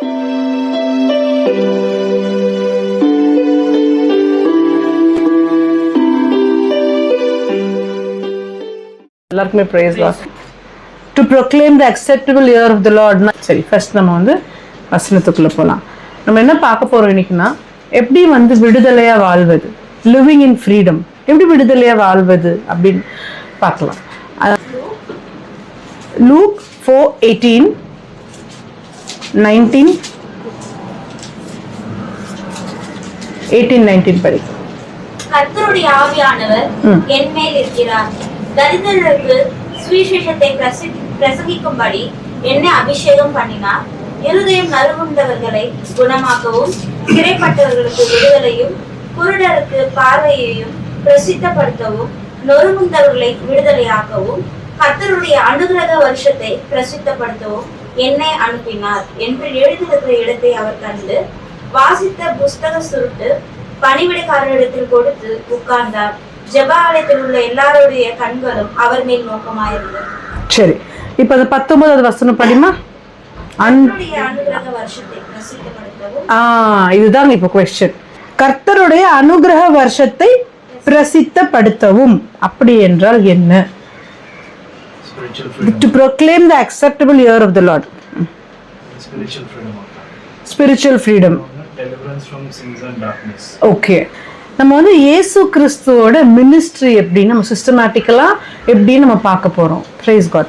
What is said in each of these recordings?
எல்லாருக்குமே praise God. To proclaim the acceptable year of the Lord. சரி, first நம்ம வந்து வசனத்துக்குள்ள போகலாம். நம்ம என்ன பார்க்க போறோம் இன்னைக்குன்னா, எப்படி வந்து விடுதலையா வாழ்வது, லிவிங் இன் ஃப்ரீடம், எப்படி விடுதலையா வாழ்வது அப்படின்னு பார்க்கலாம். லூக் 4:18, 19, 18-19 படி. கர்த்தருடைய ஆவியானவர் என் மேல் இருக்கிறார், தரித்திரருக்கு சுவிசேஷத்தை பிரசங்கிக்கும்படி என்னை அபிஷேகம் பண்ணினார். இருதயம் நறுகுண்டவர்களை குணமாக்கவும், சிறைப்பட்டவர்களுக்கு விடுதலையும், குருடருக்கு பார்வையையும் பிரசித்தப்படுத்தவும், நொறுங்குண்டவர்களை விடுதலையாக்கவும், கர்த்தருடைய அனுகிரக வருஷத்தை பிரசித்தப்படுத்தவும் என்னை அனுப்பினார் என்று எழுதியிருக்கிற இடத்தை அவர் கண்டு வாசித்த புஸ்தக சுருட்டு பணிவிடைக்காரரிடத்தில் கொடுத்து உட்கார்ந்தார். ஜெப ஆலயத்தில் உள்ள எல்லாருடைய கண்களும் அவர் மேல் நோக்கமாயிருந்தது. சரி, இப்ப 19வது வசனம் படிமா. அனுகிரக வருஷத்தை பிரசித்தப்படுத்தவும். இதுதான் இப்ப क्वेश्चन. கர்த்தருடைய அனுகிரக வருஷத்தை பிரசித்தப்படுத்தவும் அப்படி என்றால் என்ன? To proclaim the acceptable year of the Lord. Spiritual freedom. Deliverance from sins and darkness. Okay. நம்ம வந்து இயேசு கிறிஸ்துவோட மினிஸ்ட்ரி எப்படி நம்ம சிஸ்டமேட்டிக்கலா எப்படி நம்ம பார்க்க போறோம். Praise God.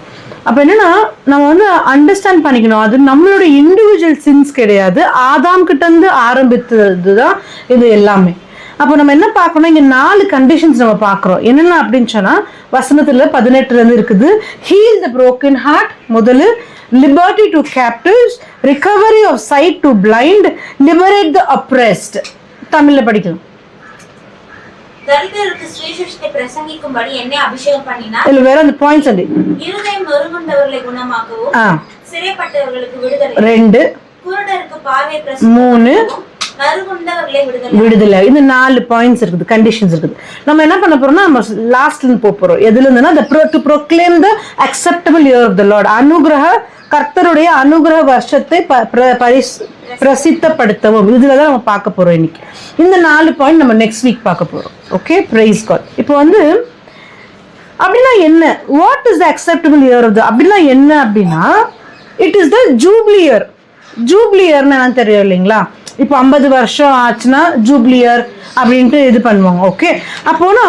அப்ப என்னன்னா நம்ம வந்து அண்டர்ஸ்டாண்ட் பண்ணிக்கணும், அது நம்மளோட இண்டிவிஜுவல் சின்ஸ் கிடையாது, ஆதாம் கிட்ட இருந்து ஆரம்பித்ததுதான் இது எல்லாமே. அப்போ நம்ம என்ன பார்க்கணும், இங்க 4 கண்டிஷன்ஸ் நம்ம பார்க்கிறோம். என்னென்ன அப்படின்னு சொன்னா வசனத்துல 18 இருந்து இருக்குது. Heal the broken heart முதல்ல, liberty to captives, recovery of sight to blind, liberate the oppressed. தமிழ்ல படிக்கலாம். தரித்திரருக்கு சுவிசேஷத்தை பிரசங்கிக்கும்படி என்னை அபிஷேகம் பண்ணினார். இல்ல வேற அந்த பாயிண்ட்ஸ் அடி. இருதயம் நொறுங்குண்டவர்களை குணமாக்கவும், சிறைப்பட்டவர்களுக்கு விடுதலை. 2, குருடருக்கு பார்வை பிரசித்தப்படுத்தவும், நறுங்குண்டவர்களை விடுதலை. இந்த 4 பாயிண்ட்ஸ் இருக்குது, கண்டிஷன்ஸ் இருக்குது. நம்ம என்ன பண்ண போறோம்னா நம்ம லாஸ்ட்ல இருந்து போறோம். எதுல இருந்துன்னா to proclaim the acceptable year of the Lord. அனுகிரக கர்த்தருடைய அனுகிரக வருஷத்தை பிரசித்தப்படுத்தவும், இதுலதான் நம்ம பார்க்க போறோம் இன்னைக்கு. இந்த 4 பாயிண்ட் நம்ம நெக்ஸ்ட் வீக் பார்க்க போறோம். Okay, praise God. இப்போ வந்து அப்படின்னா என்ன, what is the acceptable year of the, அப்படின்னா என்ன அப்படின்னா it is the jubilee year. Jubilee இயர்னு என்ன தெரியும் இல்லைங்களா? இப்போ 50 வருஷம் ஆச்சுன்னா ஜூப்ளி இயர் அப்படின்ட்டு இது பண்ணுவாங்க. ஓகே, அப்போனா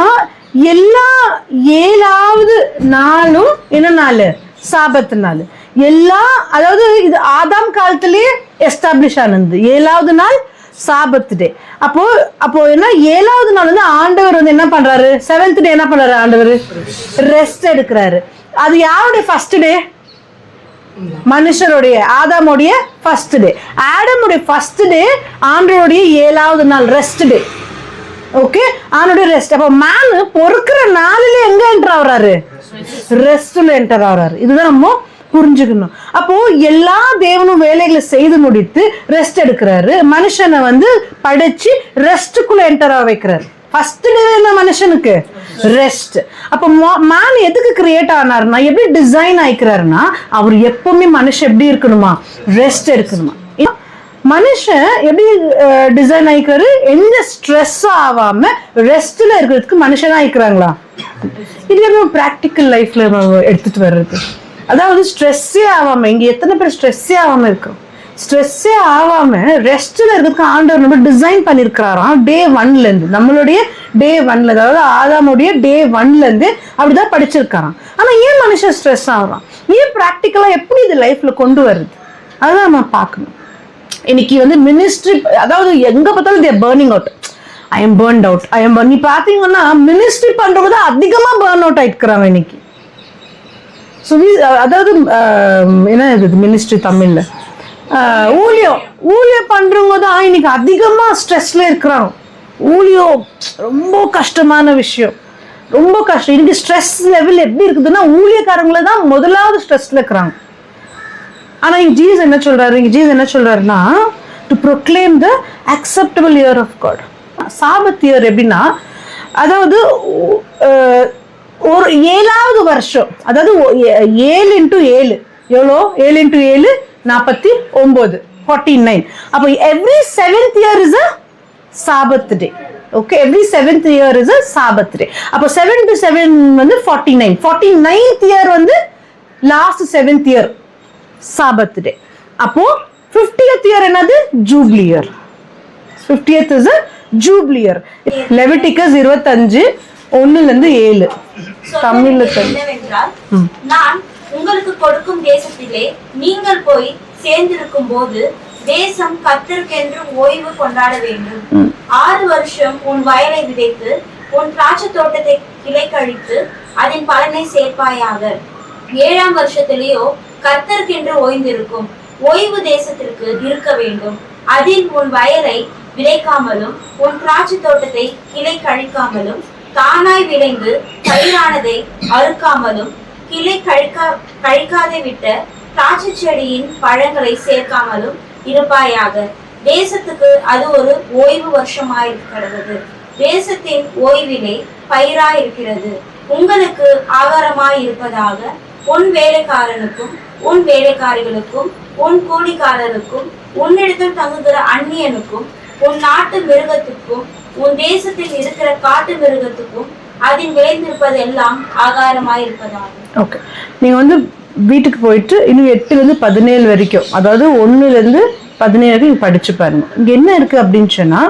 எல்லா 7வது நாளும் என்ன நாள்? சாபத்து நாள். எல்லா, அதாவது இது ஆதாம் காலத்திலேயே எஸ்டாப்ளிஷ் ஆனது. 7வது நாள் சாபத்து டே. அப்போ என்ன 7வது நாள் வந்து ஆண்டவர் வந்து என்ன பண்றாரு? 7th டே என்ன பண்றாரு? ஆண்டவர் ரெஸ்ட் எடுக்கிறாரு. அது யாருடைய ஃபர்ஸ்ட் டே? மனுஷருடைய, ஆதாமுடைய ஃபர்ஸ்ட் டே. ஆடமுடைய ஃபர்ஸ்ட் டே ஆண்டவருடைய 7வது நாள் ரெஸ்ட் டே. ஓகே, ஆண்டவருடைய ரெஸ்ட். அப்போ மேன் பொறுக்கிற நாளில எங்க என்டர் ஆகுறாரு? ரெஸ்ட்ல என்டர் ஆகுறாரு. இதுதான் நம்ம புரிஞ்சுக்கணும். அப்போ எல்லா தேவனும் வேலைகளை செய்து முடித்து ரெஸ்ட் எடுக்கிறாரு. மனுஷனை வந்து படைச்சு ரெஸ்டுக்குள்ள என்டர் ஆக வைக்கிறாரு. ஃபர்ஸ்ட் டே என்ன மனுஷனுக்கு? ரெஸ்ட். அப்போ மேன் எதுக்கு கிரியேட் ஆனாருன்னா, எப்படி டிசைன் ஆயிக்கிறாருன்னா, அவர் எப்பவுமே மனுஷன் எப்படி இருக்கணுமா? ரெஸ்ட் எடுக்கணுமா. மனுஷன் எப்படி டிசைன் ஆயிக்கிறாரு? எந்த ஸ்ட்ரெஸ் ஆகாம ரெஸ்ட்ல இருக்கிறதுக்கு மனுஷனா ஆயிக்கிறாங்களா? இது பிராக்டிக்கல் லைஃப்ல எடுத்துட்டு வர்றது. அதாவது ஸ்ட்ரெஸ்ஸே ஆகாம, இங்க எத்தனை பேர் ஸ்ட்ரெஸ்ஸே ஆகாம இருக்கோம்? ஸ்ட்ரெஸ்ஸே ஆகாம ரெஸ்ட்ல இருக்கிறதுக்கு ஆண்டவர் நம்ம டிசைன் பண்ணிருக்கிறாராம். டே 1ல இருந்து, நம்மளுடைய டே 1ல, அதாவது ஆதாமுடைய டே 1ல இருந்து அப்படிதான் படிச்சிருக்காராம். ஆனா ஏன் மனுஷன் ஸ்ட்ரெஸ் ஆகுறான்? ஏன் பிராக்டிக்கலா எப்படி இது லைஃப்ல கொண்டு வருது? அதுதான் நம்ம பார்க்கணும். இன்னைக்கு வந்து மினிஸ்ட்ரி, அதாவது எங்க பார்த்தாலும் they're burning out. I am burnt out, I am. நீ பாத்தீங்கன்னா மினிஸ்ட்ரி பண்றவங்க தான் அதிகமா பர்ன் அவுட் ஆயிட்டுக்கிறாங்க இன்னைக்கு. ஸோ அதாவது என்ன இது மினிஸ்ட்ரி தமிழ்ல ஊழியம் பண்றவங்க தான் இன்னைக்கு அதிகமா ஸ்ட்ரெஸ்ல இருக்கிறாங்க. ஊழியம் ரொம்ப கஷ்டமான விஷயம், ரொம்ப கஷ்டம். இன்னைக்கு ஸ்ட்ரெஸ் லெவல் எப்படி இருக்குதுன்னா ஊழியக்காரங்கள தான் முதலாவது ஸ்ட்ரெஸ்ல இருக்கிறாங்க. ஆனா இங்க ஜீசஸ் என்ன சொல்றாரு? இங்க ஜீசஸ் என்ன சொல்றாருன்னா to proclaim the acceptable year of God. Sabbath year எப்படின்னா, அதாவது ஒரு 7வது வருஷம், அதாவது 7 into 7 எவ்வளோ? 7 into 7 49 49. அப்போ every 7th year is a Sabbath day. Okay, every 7th year is a Sabbath day. அப்போ 7 to 7 வந்து 49. 49th year வந்து last 7th year Sabbath day. அப்போ 50th year என்னது Jubilee year. 50th is a Jubilee year. Leviticus 25 1-7 தமிழ்ல என்னவென்றால், நான் உங்களுக்கு கொடுக்கும் தேசத்திலே நீங்கள் போய் சேர்ந்திருக்கும் போது தேசம் கர்த்தருக்கென்று ஓய்வு கொண்டாட வேண்டும். 6 வருஷம் உன் வயலை விதைத்து உன் திராட்சை தோட்டத்தை கிளை கழித்து அதன் பலனை சேர்ப்பாயாக. 7ஆம் வருஷத்திலேயோ கர்த்தருக்கென்று ஓய்ந்திருக்கும் ஓய்வு தேசத்திற்கு இருக்க வேண்டும். அதில் உன் வயலை விதைக்காமலும் உன் திராட்சை தோட்டத்தை கிளை கழிக்காமலும் தானாய் விளைந்து பயிரானதை அறுக்காமலும் கிளை கழிக்காதை விட்ட திராட்சை செடியின் பழங்களை சேர்க்காமலும் இருப்பாயாக. தேசத்துக்கு அது ஒரு ஓய்வு வருஷமாயிருக்கிறது. தேசத்தின் ஓய்விலே பயிராயிருக்கிறது. உங்களுக்கு ஆகாரமாயிருப்பதாக உன் வேலைக்காரனுக்கும் உன் வேலைக்காரிகளுக்கும் உன் கூலிக்காரருக்கும் உன்னிடத்தில் தங்குகிற அந்நியனுக்கும் உன் நாட்டு மிருகத்துக்கும் உன் தேசத்தில் இருக்கிற காட்டு மிருகத்துக்கும் அதில் விளைந்திருப்பது எல்லாம் ஆகாரமாயிருப்பதாக. ஓகே, நீங்க வந்து வீட்டுக்கு போயிட்டு இன்னும் 8 to 17 வரைக்கும், அதாவது 1 to 17 வரைக்கும் படிச்சு பாருங்க. இங்க என்ன இருக்கு அப்படின்னு சொன்னா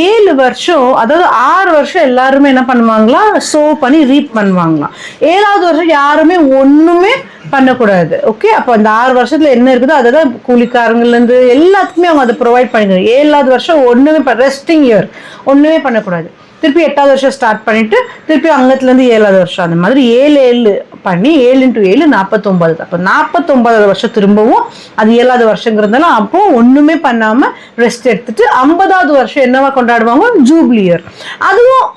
7 வருஷம், அதாவது 6 வருஷம் எல்லாருமே என்ன பண்ணுவாங்களா, சோ பண்ணி ரீப் பண்ணுவாங்களாம். 7ஆவது வருஷம் யாருமே ஒண்ணுமே பண்ணக்கூடாது. ஓகே, அப்போ அந்த 6 வருஷத்துல என்ன இருக்குதோ அதான் கூலிக்காரங்கள்ல இருந்து எல்லாத்துக்குமே அவங்க அதை ப்ரொவைட் பண்ணிக்கிறாங்க. 7ஆவது வருஷம் ஒண்ணுமே ரெஸ்டிங் இயர், ஒண்ணுமே பண்ணக்கூடாது. திருப்பி 8ஆவது வருஷம் ஸ்டார்ட் பண்ணிட்டு திருப்பி அங்கத்துல இருந்து 7ஆவது வருஷம், அந்த மாதிரி 7 பண்ணி 7 into 7 49. அப்போ 49வது வருஷம் திரும்பவும் அது 7ஆவது வருஷங்கிறதுனால அப்போ ஒண்ணுமே பண்ணாம ரெஸ்ட் எடுத்துட்டு 50வது வருஷம் என்னவா கொண்டாடுவாங்க, ஜூப்ளி இயர். அதுவும்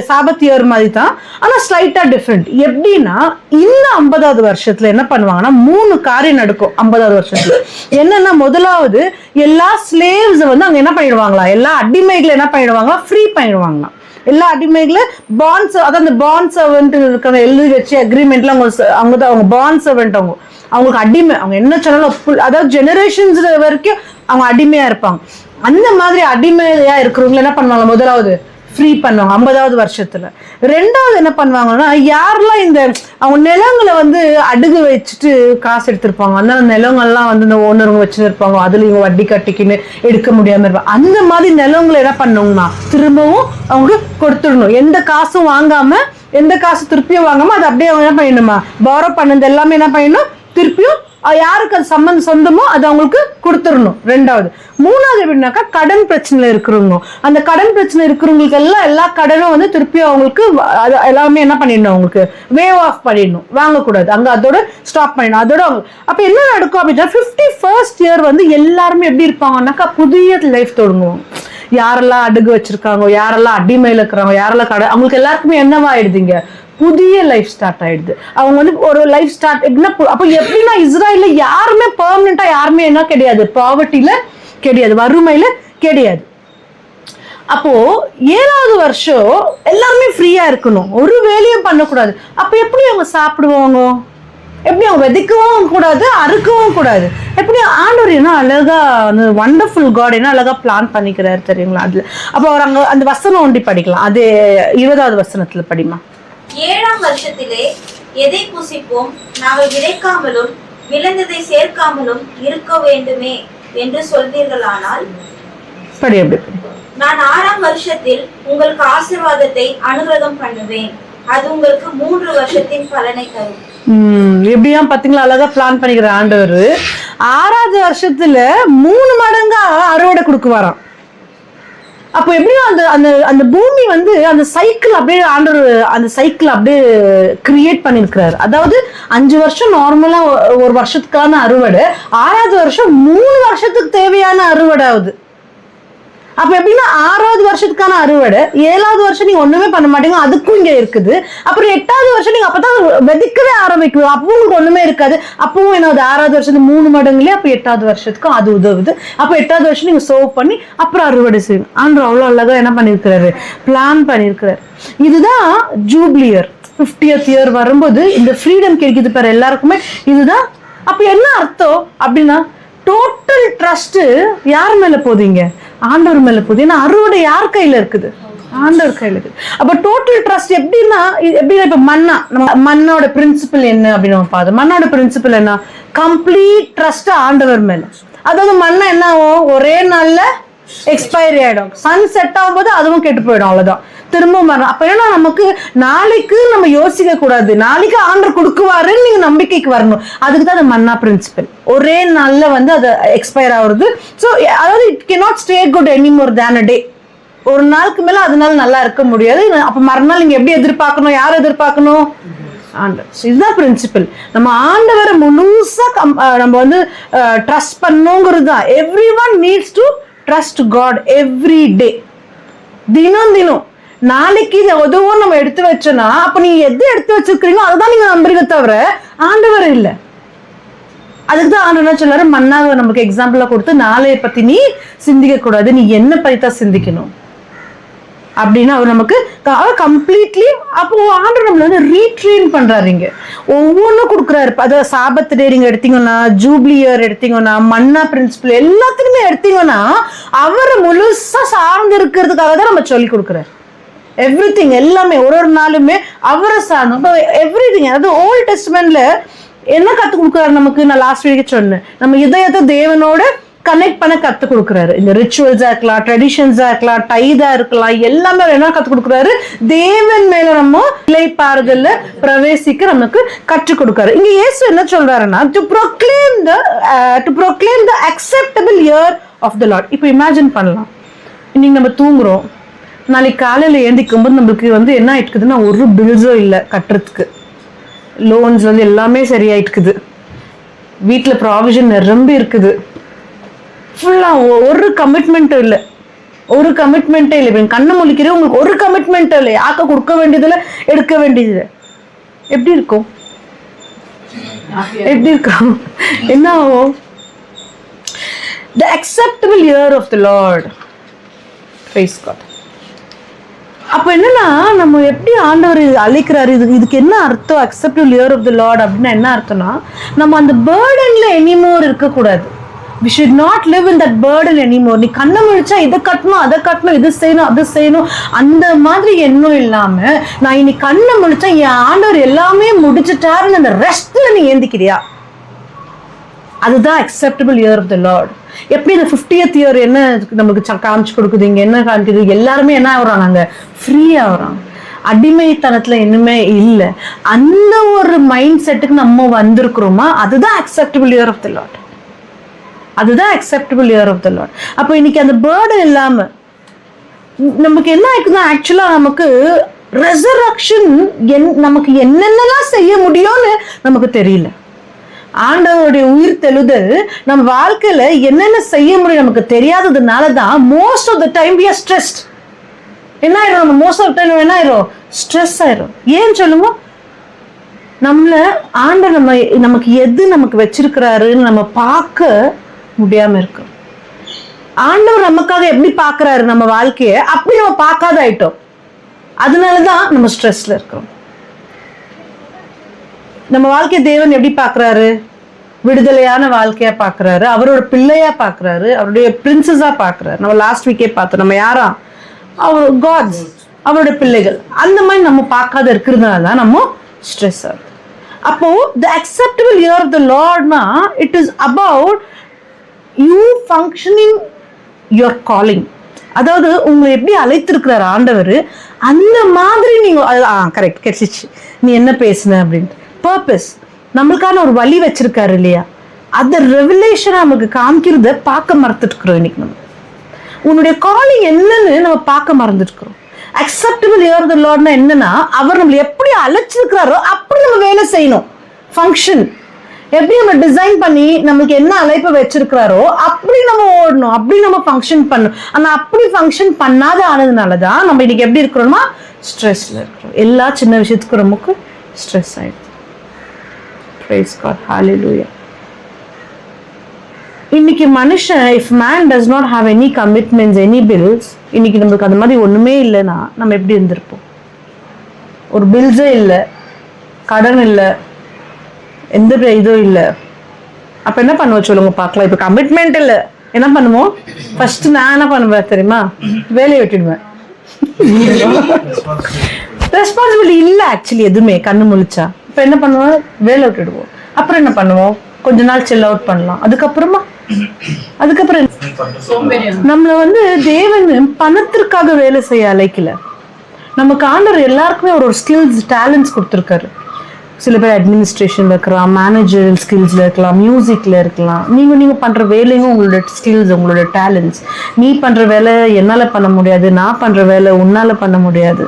சாபத் இயர் மாதிரி தான், ஆனா ஸ்லைட்டா டிஃப்ரெண்ட். எப்படின்னா இந்த 50வது வருஷத்துல என்ன பண்ணுவாங்கன்னா 3 காரியம் நடக்கும். 50வது வருஷத்துல என்னன்னா, முதலாவது எல்லா ஸ்லேவ்ஸ் வந்து அங்க என்ன பண்ணிடுவாங்களா, எல்லா அடிமைகளை என்ன பண்ணிடுவாங்களா, ஃப்ரீ பண்ணிடுவாங்களா. எல்லா அடிமைகளை பாண்ட், அதாவது அந்த பாண்ட் சர்வெண்ட் இருக்கிற எழுதி வச்சு அக்ரிமெண்ட்ல அவங்க பாண்ட் சர்வெண்ட், அவங்களுக்கு அடிமை, அவங்க என்ன சொன்னாலும் அதாவது ஜெனரேஷன்ஸ் வரைக்கும் அவங்க அடிமையா இருப்பாங்க. அந்த மாதிரி அடிமையா இருக்கிறவங்க என்ன பண்ணுவாங்க, முதலாவது ஃப்ரீ பண்ணுவாங்க 50வது வருஷத்துல. 2வது என்ன பண்ணுவாங்கன்னா, யாரெல்லாம் இந்த அவங்க நிலங்களை வந்து அடகு வச்சுட்டு காசு எடுத்திருப்பாங்க, அந்த நிலங்கள்லாம் வந்து இந்த ஓனருங்க வச்சுட்டு இருப்பாங்க, அதுல இவங்க வட்டி கட்டிக்கின்னு எடுக்க முடியாம இருப்பாங்க. அந்த மாதிரி நிலங்களை என்ன பண்ணுங்கன்னா திரும்பவும் அவங்க கொடுத்துடணும். எந்த காசும் வாங்காம, எந்த காசு திருப்பியும் வாங்காம அதை அப்படியே அவங்க என்ன பண்ணிடணுமா, பாரோ பண்ணது எல்லாமே என்ன பண்ணிடணும், திருப்பியும் யாருக்கு அது சம்பந்தம் சொந்தமோ அது அவங்களுக்கு கொடுத்துடணும். 2வது. 3வது எப்படின்னாக்கா கடன் பிரச்சனை இருக்கிறவங்க, அந்த கடன் பிரச்சனை இருக்கிறவங்களுக்கு எல்லாம் எல்லா கடனும் வந்து திருப்பி அவங்களுக்கு எல்லாமே என்ன பண்ணிடணும், அவங்களுக்கு வேவ் ஆஃப் பண்ணிடணும், வாங்கக்கூடாது, அங்க அதோட ஸ்டாப் பண்ணிடணும். அதோட அவங்க அப்ப என்ன நடக்கும் அப்படின்னா 51st இயர் வந்து எல்லாருமே எப்படி இருப்பாங்கன்னாக்கா புதிய லைஃப் தொடங்குவாங்க. யாரெல்லாம் அடகு வச்சிருக்காங்க, யாரெல்லாம் அடிமையில இருக்கிறாங்க, யாரெல்லாம் கடை, அவங்களுக்கு எல்லாருக்குமே என்னவாயிடுதுங்க, புதிய லைஃப் ஸ்டார்ட் ஆயிடுது. அவங்க வந்து ஒரு லைஃப் ஸ்டார்ட் என்ன, அப்போ எப்படின்னா இஸ்ராயல்ல யாருமே பெர்மனண்டா யாருமே என்ன கிடையாது, பாவர்ட்டில கிடையாது, வறுமையில கிடையாது. அப்போ 7ஆவது வருஷம் எல்லாருமே ஃப்ரீயா இருக்கணும், ஒரு வேலையும் பண்ணக்கூடாது. அப்ப எப்படி அவங்க சாப்பிடுவாங்க, எப்படி அவங்க விதைக்கவும் கூடாது, அறுக்கவும் கூடாது. எப்படி ஆண்டவர் என்ன அழகா அந்த வண்டர்ஃபுல் காட் என்ன அழகா பிளான் பண்ணிக்கிறாரு தெரியுங்களா அதுல. அப்போ அவர் அங்க அந்த வசனம் ஒண்டி படிக்கலாம், அது 20வது வசனத்துல படிமா. 7ஆம் வருஷத்திலே எதை புசிப்போம், நாங்கள் விதைக்காமலும் விளைந்ததை சேர்க்காமலும் இருக்க வேண்டுமே என்று சொல்வீர்களானால், படி அப்படி நான் 6ஆம் வருஷத்தில் உங்களுக்கு ஆசீர்வாதத்தை அனுகிரகம் பண்ணுவேன், அது உங்களுக்கு 3 வருஷத்தின் பலனை தரும். எப்படியா பாத்தீங்களா, அழகா பிளான் பண்ணிக்கிற ஆண்டவர் 6ஆவது வருஷத்துல 3 மடங்கா அறுவடை கொடுக்குவாராம். அப்போ எப்படியும் அந்த அந்த அந்த பூமி வந்து அந்த சைக்கிள் அப்படியே ஆண்டவர் அந்த சைக்கிள் அப்படியே கிரியேட் பண்ணிருக்கிறாரு. அதாவது 5 வருஷம் நார்மலா ஒரு வருஷத்துக்கான அறுவடை, 6ஆவது வருஷம் 3 வருஷத்துக்கு தேவையான அறுவடை ஆகுது. அப்ப எப்படின்னா 6ஆவது வருஷத்துக்கான அறுவடை, 7ஆவது வருஷம் நீங்க ஒண்ணுமே பண்ண மாட்டீங்க, அதுக்கும் இங்க இருக்குது. அப்புறம் 8ஆவது வருஷம் நீங்க அப்பதான் விதைக்கவே ஆரம்பிக்கணும், அப்பவும் உங்களுக்கு ஒண்ணுமே இருக்காது. அப்பவும் என்ன, 6ஆவது வருஷத்துக்கு 3 மடங்குலயே அப்ப 8ஆவது வருஷத்துக்கும் அது உதவுது. அப்ப 8ஆவது வருஷம் நீங்க சோவ் பண்ணி அப்புறம் அறுவடை செய்யணும். ஆண்டவர் அவ்வளவு அழகா என்ன பண்ணிருக்கிறாரு, பிளான் பண்ணிருக்கிறாரு. இதுதான் ஜூப்ளி இயர். 50th இயர் வரும்போது இந்த ஃப்ரீடம் கிடைக்குது பாரு எல்லாருக்குமே, இதுதான் அப்ப என்ன அர்த்தம் அப்படின்னா டோட்டல் ட்ரஸ்ட் யார் மேல போதீங்க? ஆண்டவர் மேல போகுது. ஏன்னா அறுவடை யார் கையில இருக்குது? ஆண்டவர் கையில இருக்குது. அப்ப டோட்டல் ட்ரஸ்ட் எப்படின்னா இப்ப மண்ணோட பிரின்சிபல் என்ன அப்படின்னு நம்ம பார்த்தோம். மண்ணோட பிரின்சிபல் என்ன? கம்ப்ளீட் ட்ரஸ்ட் ஆண்டவர் மேல. அதாவது மண்ணை என்ன ஆகும்? ஒரே நாள்ல எக்ஸ்பைரி ஆயிடும். சன் செட் ஆகும் போது அதுவும் கெட்டு போயிடும், அவ்வளவுதான். திரும்ப வரணும். அப்ப ஏன்னா நமக்கு நாளைக்கு நம்ம யோசிக்க கூடாது, நாளைக்கு ஆண்டவர் கொடுக்குவாருன்னு நீங்க நம்பிக்கைக்கு வரணும். அதுக்கு தான் அது மன்னா பிரின்சிபல். ஒரே நாள்ல அது எக்ஸ்பயர் ஆகுறது. ஸோ அதாவது it cannot stay good any more than a day. ஒரு நாளுக்கு மேல அதனால நல்லா இருக்க முடியாது. அப்ப மறுநாள் நீங்க எப்படி எதிர்பார்க்கணும்? யார் எதிர்பார்க்கணும்? ஆண்டவர். இதுதான் பிரின்சிபல். நம்ம ஆண்டவரை முழுசா நம்ம ட்ரஸ்ட் பண்ணுங்கிறது தான். Everyone needs to trust God every day. தினம் தினம் நாளைக்கு இதை உதவும் நம்ம எடுத்து வச்சோன்னா அப்ப நீங்க எது எடுத்து வச்சிருக்கீங்களோ அதுதான் நீங்க நம்புறீங்க தவிர ஆண்டவர் இல்லை. அதுக்குதான் ஆண்டவர் சொல்றாரு, மன்னாவை நமக்கு எக்ஸாம்பிளா கொடுத்து நாளைய பத்தி நீ சிந்திக்க கூடாது, நீ என்ன பத்தி சிந்திக்கணும் அப்படின்னு அவர் நமக்கு கம்ப்ளீட்லி. அப்போ ஆண்டவர் நம்மள ரீட்ரெயின் பண்றாருங்க. ஒவ்வொன்றும் கொடுக்குறாரு. அதாவது சாபத் டே நீங்க எடுத்தீங்கன்னா, ஜூப்ளி இயர் எடுத்தீங்கன்னா, மன்னா பிரின்சிபல் எல்லாத்துக்குமே எடுத்தீங்கன்னா அவரை முழுசா சார்ந்து இருக்கிறதுக்காக தான் நம்ம சொல்லி கொடுக்குறாரு. எவ்ரிதிங் எல்லாமே ஒரு நாளுமே அவரை சார்ந்து எவ்ரிதிங். அதாவது ஓல்ட் டெஸ்ட்மென்ட்ல என்ன கத்து கொடுக்குறாரு நமக்கு? நான் லாஸ்ட் வீக் சொன்னேன், நம்ம இதயத்தை தேவனோட கனெக்ட் பண்ண கத்து கொடுக்குறாரு. இந்த ரிச்சுவல்ஸா இருக்கலாம், ட்ரெடிஷன்ஸா இருக்கலாம், டைதா இருக்கலாம், எல்லாமே என்ன கத்து கொடுக்குறாரு? தேவன் மேல நம்ம இளைப்பாறுதல்ல பிரவேசிக்க நமக்கு கற்றுக் கொடுக்குறாரு. இங்க இயேசு என்ன சொல்றாருன்னா, to proclaim the acceptable year of the Lord. இப்போ இமேஜின் பண்ணலாம், இன்னைக்கு நம்ம தூங்குறோம், நாளைக்கு காலையில ஏந்திக்கும் போது நம்மளுக்கு என்ன ஆயிட்டுக்குதுன்னா ஒரு பில்ஸோ இல்லை கட்டுறதுக்கு, லோன்ஸ் எல்லாமே சரியாயிட்டுக்குது, வீட்டுல ப்ராவிஷன் நிரம்பி இருக்குது, ஃபுல்லா ஒரு கமிட்மெண்ட்டும் இல்லை, ஒரு கமிட்மெண்ட்டே இல்லை. இப்போ கண்ணை முழிக்கிறேன், உங்களுக்கு ஒரு கமிட்மெண்ட்டும் இல்லை, யாக்க கொடுக்க வேண்டியதில்லை, எடுக்க வேண்டியது. எப்படி இருக்கும்? எப்படி இருக்கும்? என்ன ஆகும்? The acceptable year of the Lord. Praise God. அப்ப என்னன்னா நம்ம எப்படி ஆண்டவர் அழைக்கிறாரு, இதுக்கு என்ன அர்த்தம்? Acceptable year of the Lord அப்படின்னா என்ன அர்த்தம்னா, நம்ம அந்த பேர்டன்ல எனிமோர் இருக்கக்கூடாது. we should not live in that burden anymore. நீ கண்ணை முழிச்சா இதை கட்டணும், அதை கட்டணும், இது செய்யணும், அது செய்யணும், அந்த மாதிரி எண்ணம் இல்லாம நான் இனி கண்ணை முழிச்சா என் ஆண்டவர் எல்லாமே முடிச்சுட்டாருன்னு அந்த ரெஸ்ட்ல நீ ஏந்திக்கிறியா? அதுதான் acceptable year of the Lord. எப்படி இந்த 50th இயர் என்ன நமக்கு காமிச்சு கொடுக்குது? இங்க என்ன காமிக்குது? எல்லாருமே என்ன ஆகுறாங்க? அங்க ஃப்ரீ ஆகுறாங்க. அடிமைத்தனத்துல இன்னுமே இல்லை. அந்த ஒரு மைண்ட் செட்டுக்கு நம்ம வந்திருக்கிறோமா? அதுதான் acceptable year of the Lord. அதுதான் acceptable year of the Lord. அப்போ இன்னைக்கு அந்த பேர்டன் இல்லாம நமக்கு என்ன ஆயிடுதுன்னா, ஆக்சுவலா நமக்கு ரெசரக்ஷன் நமக்கு என்னென்னலாம் செய்ய முடியும்னு நமக்கு தெரியல. ஆண்டவருடைய உயிர் தெழுதல் நம்ம வாழ்க்கையில என்னென்ன செய்ய முடியும் நமக்கு தெரியாததுனால தான் most of the time we are stressed. என்ன ஆயிரும்? நம்ம மோஸ்ட் ஆஃப் டைம் என்ன ஆயிரும்? ஸ்ட்ரெஸ் ஆயிரும். ஏன் சொல்லுங்க? நம்மள ஆண்டவர் நமக்கு எது நமக்கு வச்சிருக்கிறாருன்னு நம்ம பார்க்க முடியாம இருக்கு. ஆண்டவர் நமக்காக எப்படி பார்க்கறாரு நம்ம வாழ்க்கைய, அப்படி நம்ம பார்க்காத ஆயிட்டோம். அதனாலதான் நம்ம ஸ்ட்ரெஸ்ல இருக்கிறோம். நம்ம வாழ்க்கைய தேவன் எப்படி பார்க்கறாரு? விடுதலையான வாழ்க்கையா பார்க்கறாரு, அவரோட பிள்ளையா பார்க்கறாரு, அவருடைய பிரின்சஸா பார்க்கறாரு. நம்ம லாஸ்ட் வீக்கே பார்த்தோம், நம்ம யாரா? அவர் காட்ஸ், அவரோட பிள்ளைகள். அந்த மாதிரி நம்ம பார்க்காத இருக்கிறதுனால தான் நம்ம ஸ்ட்ரெஸ் ஆகுது. அப்போ the acceptable year of the லார்ட்னா it is about you functioning your calling. அதாவது உங்களை எப்படி அழைத்திருக்கிறார் ஆண்டவர், அந்த மாதிரி நீங்க கரெக்ட் கிடைச்சிச்சு. நீ என்ன பேசுன அப்படின்ட்டு பர்பஸ் நம்மளுக்கான ஒரு வழி வச்சிருக்காரு இல்லையா? அந்த ரெவலேஷன் நமக்கு காமிக்கிறத பார்க்க மறந்துட்டு இருக்கிறோம். இன்னைக்கு நம்ம உன்னுடைய காலிங் என்னன்னு நம்ம பார்க்க மறந்துட்டு இருக்கிறோம். அக்செப்டபிள் இயர் ஆஃப் த லார்ட்னா என்னன்னா, அவர் நம்மளை எப்படி அழைச்சிருக்கிறாரோ அப்படி நம்ம வேலை செய்யணும். ஃபங்க்ஷன் எப்படி நம்ம டிசைன் பண்ணி நம்மளுக்கு என்ன அழைப்பை வச்சிருக்கிறாரோ அப்படி நம்ம ஓடணும், அப்படி நம்ம ஃபங்க்ஷன் பண்ணணும். ஆனா அப்படி ஃபங்க்ஷன் பண்ணாத ஆனதுனாலதான் நம்ம இன்னைக்கு எப்படி இருக்கிறோம்னா ஸ்ட்ரெஸ்ல இருக்கிறோம். எல்லா சின்ன விஷயத்துக்கும் நமக்கு ஸ்ட்ரெஸ் ஆயிடுது. Praise God. Hallelujah. இன்னைக்கு மனுஷன், if man does not have any commitments, any bills, இன்னைக்கு நம்மளுக்கு அந்த மாதிரி ஒண்ணுமே இல்லைன்னா நம்ம எப்படி இருந்திருப்போம்? ஒரு பில்ஸே இல்லை, கடன் இல்லை, எந்த இதுவும் இல்லை, அப்ப என்ன பண்ணுவோம் சொல்லுங்க பார்க்கலாம். இப்ப கமிட்மெண்ட் இல்ல, என்ன பண்ணுவோம்? ஃபர்ஸ்ட் நான் என்ன பண்ணுவேன் தெரியுமா? வேலையை விட்டுடுவேன். ரெஸ்பான்சிபிலிட்டி இல்ல ஆக்சுவலி எதுவுமே கண்ணு முழிச்சா. இப்ப என்ன பண்ணுவோம்? வேலை விட்டுடுவோம். அப்புறம் என்ன பண்ணுவோம்? கொஞ்ச நாள் சில் அவுட் பண்ணலாம். அதுக்கப்புறம் நம்மள வந்து தேவன் பணத்திற்காக வேலை செய்ய அழைக்கல. நமக்கு ஆண்டவர் எல்லாருக்குமே ஒரு ஸ்கில்ஸ் டேலண்ட்ஸ் கொடுத்துருக்காரு. சில பேர் அட்மினிஸ்ட்ரேஷன்ல இருக்கலாம், மேனேஜரல் ஸ்கில்ஸ்ல இருக்கலாம், மியூசிக்ல இருக்கலாம். நீங்க பண்ற வேலையும் உங்களோட ஸ்கில்ஸ், உங்களோட டேலண்ட்ஸ். நீ பண்ற வேலை என்னால பண்ண முடியாது, நான் பண்ற வேலை உன்னால பண்ண முடியாது.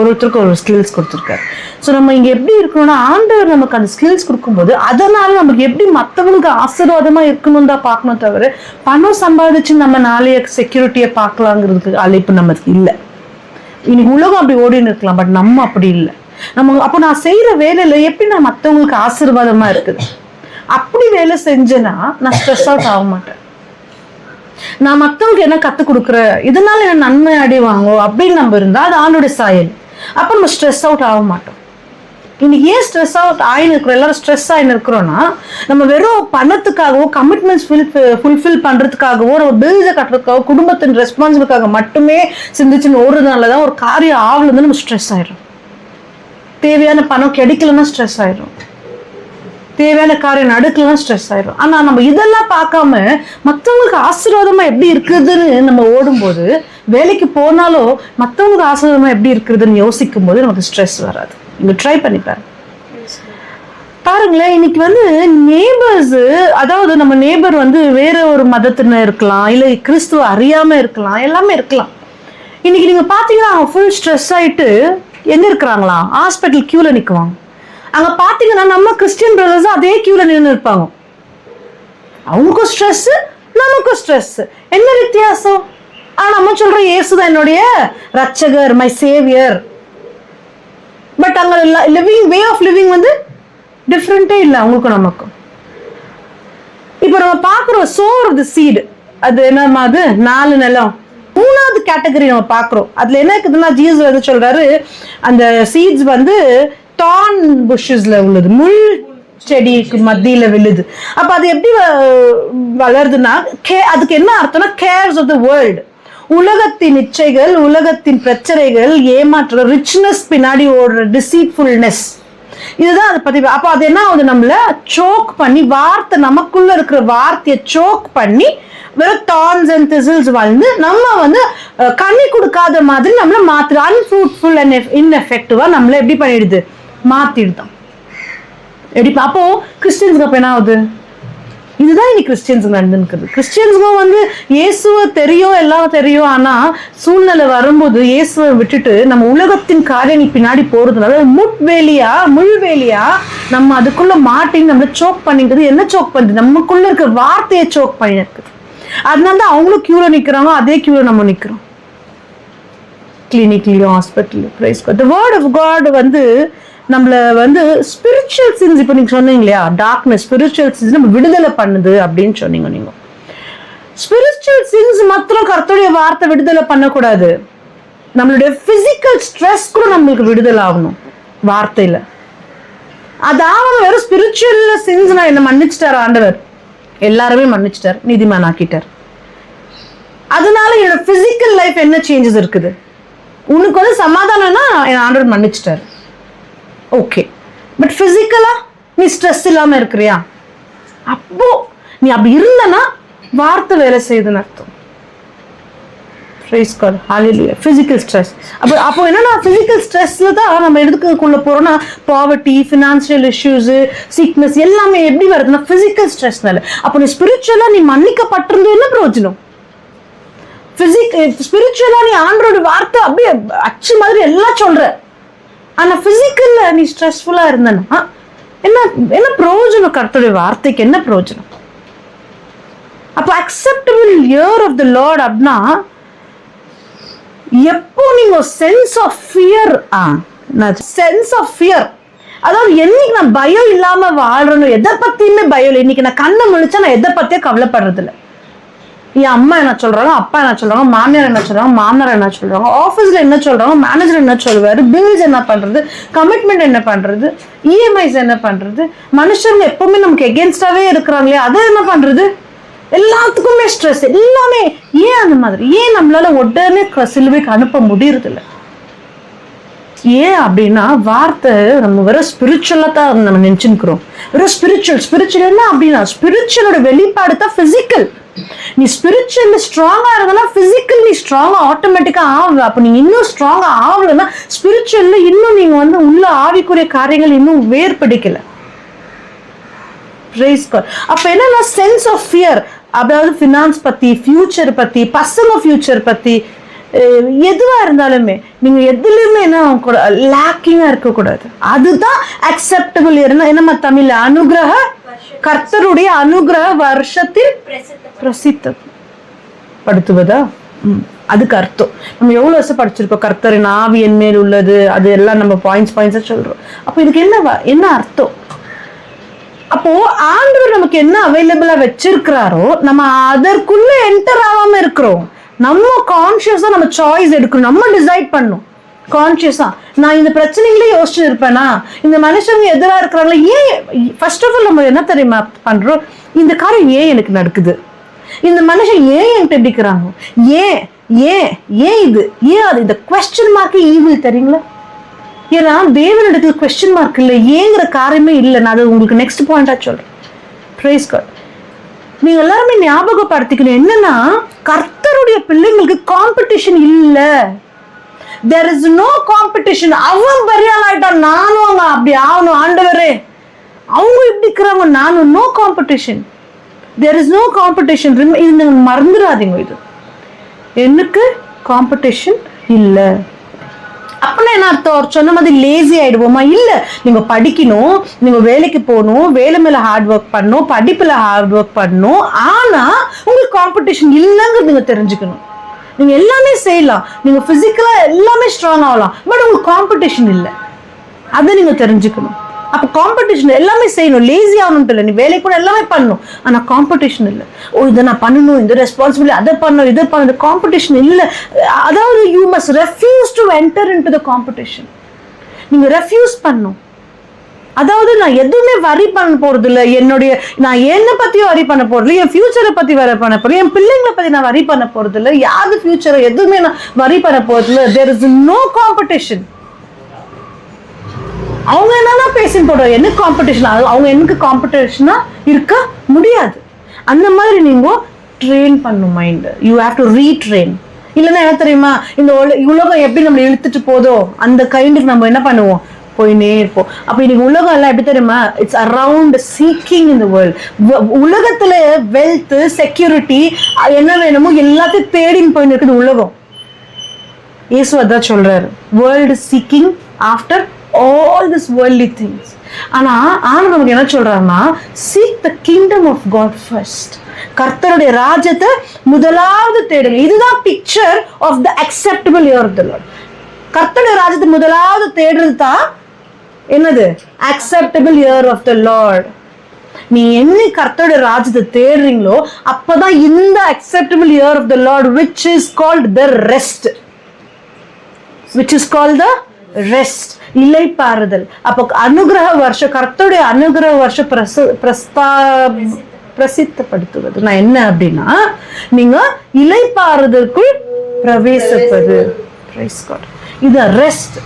ஒருத்தருக்கு ஒரு ஸ்கில்ஸ் கொடுத்துருக்காரு. ஸோ நம்ம இங்க எப்படி இருக்கணும்னா, ஆண்டவர் நமக்கு அந்த ஸ்கில்ஸ் கொடுக்கும்போது அதனால நமக்கு எப்படி மற்றவங்களுக்கு ஆசீர்வாதமா இருக்கணும் தான் பார்க்கணும் தவிர பணம் சம்பாதிச்சு நம்ம நாளைய செக்யூரிட்டியை பார்க்கலாங்கிறதுக்கு அழைப்பு நமக்கு இல்லை. இன்னைக்கு உலகம் அப்படி ஓடின்னு இருக்கலாம், பட் நம்ம அப்படி இல்லை. நம்ம அப்போ நான் செய்யற வேலையில எப்படி நான் மற்றவங்களுக்கு ஆசீர்வாதமா இருக்குது, அப்படி வேலை செஞ்சேன்னா நான் ஸ்ட்ரெஸ் அவுட் ஆக மாட்டேன். நான் மற்றவங்களுக்கு என்ன கற்றுக் கொடுக்குறேன், இதனால என்ன நன்மை அடைவாங்க அப்படின்னு நம்ம இருந்தா அது ஆண்டோடைய சாயல். அப்போ நம்ம ஸ்ட்ரெஸ் அவுட் ஆக மாட்டோம். இன்னைக்கு ஏன் ஸ்ட்ரெஸ் அவுட் ஆயின்னு இருக்கிறோம், எல்லாரும் ஸ்ட்ரெஸ் ஆயின்னு இருக்கிறோம்னா, நம்ம வெறும் பணத்துக்காகவோ கமிட்மெண்ட்ஸ் ஃபுல்ஃபில் பண்றதுக்காகவோ நம்ம பில்ஸை கட்டுறதுக்காகவோ குடும்பத்தின் ரெஸ்பான்சிபிலிட்டிக்காக மட்டுமே சிந்திச்சுன்னு ஓடுறதுனால தான் ஒரு காரியம் ஆகலன்னு நம்ம ஸ்ட்ரெஸ் ஆயிடும். தேவையான பணம் கிடைக்கலன்னா ஸ்ட்ரெஸ் ஆயிடும், தேவையான காரியம் நடக்கலன்னா ஸ்ட்ரெஸ் ஆயிடும். ஆனா நம்ம இதெல்லாம் பார்க்காம மற்றவங்களுக்கு ஆசீர்வாதமா எப்படி இருக்குதுன்னு நம்ம ஓடும்போது, வேலைக்கு போனாலும் மற்றவங்களுக்கு ஆசீர்வாதமா எப்படி இருக்குதுன்னு யோசிக்கும் போது நமக்கு ஸ்ட்ரெஸ் வராது. நீங்க ட்ரை பண்ணி பாருங்களேன். இன்னைக்கு வந்து நேபர்ஸ், அதாவது நம்ம நேபர் வந்து வேற ஒரு மதத்தினர் இருக்கலாம், இல்லை கிறிஸ்துவ அறியாம இருக்கலாம், எல்லாமே இருக்கலாம். இன்னைக்கு நீங்க பாத்தீங்கன்னா அவங்க ஃபுல் ஸ்ட்ரெஸ் ஆயிட்டு எங்க இருக்கிறாங்களா? ஹாஸ்பிட்டல் கியூல நிக்குவாங்க. அங்க பாத்தீங்கன்னா நம்ம கிறிஸ்டியன் பிரதர்ஸ் அதே கியூல நின்று இருப்பாங்க. அவங்களுக்கும் ஸ்ட்ரெஸ், நமக்கும் ஸ்ட்ரெஸ். என்ன வித்தியாசம்? ஆனா நம்ம சொல்றோம் இயேசுதான் என்னுடைய ரட்சகர், மை சேவியர். பட் அங்க லிவிங் வே ஆஃப் லிவிங் வந்து டிஃப்ரெண்டே இல்லை அவங்களுக்கும் நமக்கும். இப்ப நம்ம பாக்குறோம் சோர் ஆஃப் தி சீட், அது என்னமா? அது 4 நிலம். 3வது கேட்டகரி நம்ம பாக்குறோம். அதுல என்ன இருக்குதுன்னா, ஜீசஸ் வந்து சொல்றாரு அந்த சீட்ஸ் வந்து டான் புஷ்ஸ்ல உள்ளது, முள் செடிக்கு மத்தியில விழுது. அப்ப அது எப்படி வளருதுன்னா, அதுக்கு என்ன அர்த்தம்னா கேர்ஸ் ஆஃப் தி வேர்ல்ட், உலகத்தின் இச்சைகள், உலகத்தின் பிரச்சனைகள், ஏமாற்ற, ரிச்னஸ் பின்னாடி ஓடுற டிசீட்ஃபுல்னஸ், இதுதான் அதை பத்தி. அப்போ அது என்ன ஆகுது? நம்மள சோக் பண்ணி, வார்த்தை நமக்குள்ள இருக்கிற வார்த்தையை சோக் பண்ணி வெறும் தான்ஸ் அண்ட் திசில்ஸ் வாழ்ந்து நம்ம வந்து கண்ணி கொடுக்காத மாதிரி நம்மள மாத்து, அன்ஃப்ரூட்ஃபுல் அண்ட் இன்எஃபெக்டிவா நம்மள எப்படி பண்ணிடுது? மாத்திடுதான். எப்படி? அப்போ கிறிஸ்டியன்ஸுக்கு அப்ப என்ன ஆகுது? இதுதான் இன்னைக்கு கிறிஸ்டியன்ஸுக்கு நடந்துருக்குது. கிறிஸ்டியன்ஸுக்கும் வந்து இயேசுவை தெரியும், எல்லாம் தெரியும். ஆனா சூழ்நிலை வரும்போது இயேசுவை விட்டுட்டு நம்ம உலகத்தின் காரியங்கள் பின்னாடி போறதுனால முள்வேலியா நம்ம அதுக்குள்ள மாட்டி நம்மள சோக் பண்ணிக்கிறது. என்ன சோக் பண்ணுது? நமக்குள்ள இருக்கிற வார்த்தையை சோக் பண்ணி இருக்குது. அதனால தான் அவங்களும் கியூல நிக்கிறாங்க, அதே கியூல நம்ம நிக்கிறோம். கிளினிக்லயும் hospital. Praise God. The word of God வந்து நம்மள வந்து ஸ்பிரிச்சுவல் சின்ஸ், இப்போ நீங்க சொன்னீங்க இல்லையா, டார்க்னஸ், ஸ்பிரிச்சுவல் சின்ஸ் நம்ம விடுதலை பண்ணுது அப்படின்னு சொன்னீங்க. நீங்க ஸ்பிரிச்சுவல் சின்ஸ் மாத்திரம் கர்த்தருடைய வார்த்தை விடுதலை பண்ணக்கூடாது. நம்மளுடைய பிசிக்கல் ஸ்ட்ரெஸ் கூட நம்மளுக்கு விடுதலை ஆகணும் வார்த்தையில. அதாவது வெறும் ஸ்பிரிச்சுவல் சின்ஸ் நான் என்ன மன்னிச்சிட்டார் ஆண்டவர், எல்லாருமே மன்னிச்சிட்டார், நீதிமான் ஆக்கிட்டார். அதனால என்னோட பிசிக்கல் லைஃப் என்ன சேஞ்சஸ் இருக்குது? உனக்கு வந்து சமாதானம்னா என் ஆண்டவர் மன்னிச்சிட்டாரு, ஓகே. பட் பிசிக்கலா நீ ஸ்ட்ரெஸ் இல்லாம இருக்கிறியா? அப்போ நீ அப்படி இருந்தனா வார்த்தை வேலை செய்யுதுன்னு அர்த்தம். Praise God. ஹalleluya. Physical stress. அப்போ என்னன்னா, பிசிக்கல் ஸ்ட்ரெஸ்ல தான் நம்ம எதுக்குள்ள போறோம்னா, பாவர்ட்டி, ஃபினான்ஷியல் இஷ்யூஸ், சிக்னஸ் எல்லாமே எப்படி வருதுன்னா பிசிக்கல் ஸ்ட்ரெஸ்னால. அப்போ நீ ஸ்பிரிச்சுவலா நீ மன்னிக்கப்பட்டிருந்து என்ன பிரயோஜனம்? ஸ்பிரிச்சுவலா நீ ஆண்டரோட வார்த்தை அப்படியே அச்சு மாதிரி எல்லாம் சொல்ற, ஆனா பிசிக்கல்ல நீ ஸ்ட்ரெஸ்ஃபுல்லா இருந்தனா என்ன பிரயோஜனம்? கர்த்தருடைய வார்த்தைக்கு என்ன பிரயோஜனம்? அப்போ acceptable year of the Lord அப்படின்னா எப்போ நீங்க sense of fear, sense of fear, அதாவது என்னைக்கு நான் பயம் இல்லாம வாழ்றேன்னு, எதை பத்தியுமே பயம் இல்லை. இன்னைக்கு நான் கண்ணை முழிச்சா நான் எதை பத்தியும் கவலைப்படுறது இல்லை. என் அம்மா என்ன சொல்றாங்க, அப்பா என்ன சொல்றாங்க, மாமியார் என்ன சொல்றாங்க, மாமனார் என்ன சொல்றாங்க, ஆஃபீஸ்ல என்ன சொல்றாங்க, மேனேஜர் என்ன சொல்வாரு, பில்ஸ் என்ன பண்றது, கமிட்மெண்ட் என்ன பண்றது, இஎம்ஐஸ் என்ன பண்றது, மனுஷங்க எப்பவுமே நமக்கு எகென்ஸ்டாவே இருக்கிறாங்களே அதை என்ன பண்றது, எல்லாத்துக்குமே ஸ்ட்ரெஸ் எல்லாமே. ஏன் அந்த மாதிரி? ஏன் நம்மளால உடனே சிலுவைக்கு அனுப்ப முடியறது இல்லை? ஏன் அப்படின்னா வார்த்தை நம்ம வெறும் ஸ்பிரிச்சுவலா தான் நம்ம நினைச்சுக்கிறோம். வெறும் ஸ்பிரிச்சுவல் என்ன அப்படின்னா ஸ்பிரிச்சுவலோட வெளிப்பாடு தான் பிசிக்கல். நீ ஸ்பிரிச்சுவல் ஸ்ட்ராங்கா இருந்தா பிசிக்கல் நீ ஸ்ட்ராங்கா ஆட்டோமேட்டிக்கா ஆகுது. அப்ப நீங்க இன்னும் ஸ்ட்ராங்கா ஆகலன்னா ஸ்பிரிச்சுவல்ல இன்னும் நீங்க உள்ள ஆவிக்குரிய காரியங்கள் இன்னும் வேர் பிடிக்கல. அப்ப என்னன்னா சென்ஸ் ஆஃப் ஃபியர், அதாவது ஃபினான்ஸ் பத்தி, ஃபியூச்சர் பத்தி, பசங்க ஃபியூச்சர் பத்தி, எதுவா இருந்தாலுமே நீங்க எதுலயுமே என்ன கூட லேக்கிங்கா இருக்கக்கூடாது. அதுதான் அக்செப்டபிள். என்னமா தமிழ்ல அனுகிரக, கர்த்தருடைய அனுகிரக வருஷத்தில் பிரசித்தப்படுத்துவதா, அதுக்கு அர்த்தம். நம்ம எவ்வளவு வருஷம் படிச்சிருக்கோம், கர்த்தரின் ஆவி என் மேல் உள்ளது, அது எல்லாம் நம்ம பாயிண்ட்ஸா சொல்றோம். அப்ப இதுக்கு என்ன அர்த்தம்? அப்போ ஆண்டவர் நமக்கு என்ன அவைலபிளா வச்சிருக்கிறாரோ நம்ம அதற்குள்ள என்டர் ஆகாம இருக்கிறோம். நம்ம கான்சியஸா நம்ம சாய்ஸ் எடுக்கணும், நம்ம டிசைட் பண்ணும் கான்சியஸா. நான் இந்த பிரச்சனைகளே யோசிச்சு இருப்பேனா, இந்த மனுஷங்க எதிராக இருக்கிறாங்களா, ஏன் ஃபர்ஸ்ட் ஆஃப் ஆல் நம்ம என்ன தெரியுமா பண்றோம், இந்த காரியம் ஏன் எனக்கு நடக்குது, இந்த மனுஷன் ஏன் என்கிட்ட எப்படிக்கிறாங்க, ஏன் ஏன் ஏன் இது ஏன் அது, இந்த குவெஸ்டின் மார்க் ஈவில் தெரியுங்களா? ஏன்னா தேவனிடத்துல குவெஸ்டின் மார்க் இல்லை, ஏங்கிற காரியமே இல்லை. நான் அது உங்களுக்கு நெக்ஸ்ட் பாயிண்டா சொல்றேன். Praise God. நீங்க எல்லாருமே ஞாபகப்படுத்திக்கணும் என்னன்னா கர்த்தருடைய பிள்ளைங்களுக்கு காம்படிஷன் இல்ல. there is no competition. அவன் பெரிய ஆளாயிட்டான், நானும் அவங்க அப்படி ஆகணும் ஆண்டவரே, அவங்க இப்படி இருக்கிறாங்க, நானும். No competition. there is no competition. இது நீங்க மறந்துடாதீங்க. இது எனக்கு காம்படிஷன் இல்ல. அப்படின்னா என்ன அர்த்தம்? சொன்ன மாதிரி லேசி ஆயிடுவோமா? இல்ல. நீங்க படிக்கணும், நீங்க வேலைக்கு போகணும், வேலை மேல ஹார்ட் ஒர்க் பண்ணணும், படிப்புல ஹார்ட் ஒர்க் பண்ணணும். ஆனா உங்களுக்கு காம்படிஷன் இல்லைங்கிறது நீங்க தெரிஞ்சுக்கணும். நீங்க எல்லாமே செய்யலாம், நீங்க பிசிக்கலா எல்லாமே ஸ்ட்ராங் ஆகலாம், பட் உங்களுக்கு காம்படிஷன் இல்லை, அதை நீங்க தெரிஞ்சுக்கணும். அப்ப காம்படிஷன் எல்லாமே செய்யணும், லேசி ஆகணும் இல்லை. நீ வேலைக்கு கூட எல்லாமே பண்ணணும், ஆனா காம்படிஷன் இல்லை. ஓ இதை நான் பண்ணணும், இந்த ரெஸ்பான்சிபிலிட்டி அதை பண்ணணும், இதை பண்ணணும், காம்படிஷன் இல்லை. அதாவது you must refuse to enter into the competition. நீங்க ரெஃப்யூஸ் பண்ணணும். அதாவது நான் எதுவுமே வரி பண்ண போறது இல்லை, நான் என்னை பத்தியும் வரி பண்ண போறது இல்லை, என் ஃபியூச்சரை பத்தி வரி பண்ண போறது, என் பிள்ளைங்களை பத்தி நான் வரி பண்ண போறது இல்லை, யாரு ஃபியூச்சரை எதுவுமே நான் வரி பண்ண போறது இல்லை. There is no competition. அவங்க என்னன்னா பேசின்னு போடுவாங்க, எனக்கு காம்படிஷன், அவங்க எனக்கு காம்படிஷனா இருக்க முடியாது. அந்த மாதிரி நீங்க ட்ரெயின் பண்ணும் mind. You have to retrain. இல்லைன்னா என்ன தெரியுமா, இந்த உலகம் எப்படி நம்ம இழுத்துட்டு போதோ அந்த கைண்டுக்கு நம்ம என்ன பண்ணுவோம், போயினே இருப்போம். அப்ப இன்னைக்கு உலகம் எல்லாம் எப்படி தெரியுமா, it's around seeking in the world. உலகத்துல வெல்த், செக்யூரிட்டி, என்ன வேணுமோ எல்லாத்தையும் தேடின்னு போயின்னு இருக்குது உலகம். இயேசு அதான் சொல்றாரு, world is seeking after all this worldly things. ஆனா நமக்கு என்ன சொல்றாருன்னா, seek the kingdom of God first. கர்த்தருடைய ராஜ்யத்தை முதலாவது தேடுங்க. இதுதான் picture of the acceptable year of the Lord. கர்த்தருடைய ராஜ்யத்தை முதலாவது தேடுறது தான் என்னது, acceptable year of the Lord. நீ என்ன கர்த்தருடைய ராஜ்யத்தை தேடுறீங்களோ அப்பதான் இந்த acceptable year of the Lord, which is called the rest, இலைப்பாறுதல். அப்போ அனுகிரக வருஷம், கர்த்தருடைய அனுகிரக வருஷம் பிரசித்தப்படுத்துவது நான் என்ன அப்படின்னா, நீங்க இலைப்பாறுதலுக்குள் பிரவேசிப்பது. இது ரெஸ்ட்.